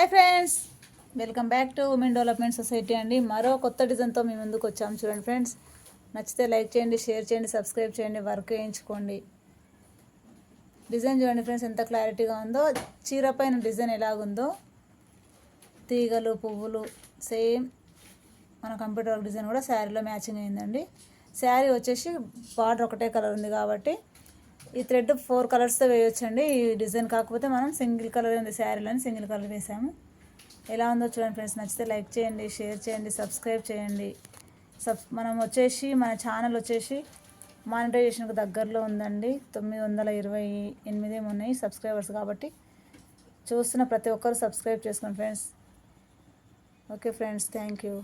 Hi friends, welcome back to women development society అండి. మరో కొత్త డిజైన్తో మీ ముందుకు వచ్చాము. చూడండి ఫ్రెండ్స్, నచ్చితే లైక్ చేయండి, షేర్ చేయండి, సబ్స్క్రైబ్ చేయండి, వర్క్ వేయించుకోండి. డిజైన్ చూడండి ఫ్రెండ్స్, ఎంత క్లారిటీగా ఉందో. చీర పైన డిజైన్ ఎలాగుందో, తీగలు పువ్వులు సేమ్ మన కంప్యూటర్ వర్క్ డిజైన్ కూడా శారీలో మ్యాచింగ్ అయిందండి. శారీ వచ్చేసి బార్డర్ ఒకటే కలర్ ఉంది కాబట్టి ఈ థ్రెడ్ 4 కలర్స్తో వేయొచ్చండి. ఈ డిజైన్ కాకపోతే మనం సింగిల్ కలర్ ఉంది శారీలో, సింగిల్ కలర్ వేసాము. ఎలా ఉందో చూడండి ఫ్రెండ్స్, నచ్చితే లైక్ చేయండి, షేర్ చేయండి, సబ్స్క్రైబ్ చేయండి. మనం వచ్చేసి మన ఛానల్ వచ్చేసి మానిటైజేషన్కి దగ్గరలో ఉందండి. 928 ఉన్నాయి సబ్స్క్రైబర్స్. కాబట్టి చూస్తున్న ప్రతి ఒక్కరు సబ్స్క్రైబ్ చేసుకోండి friends. Okay friends, thank you.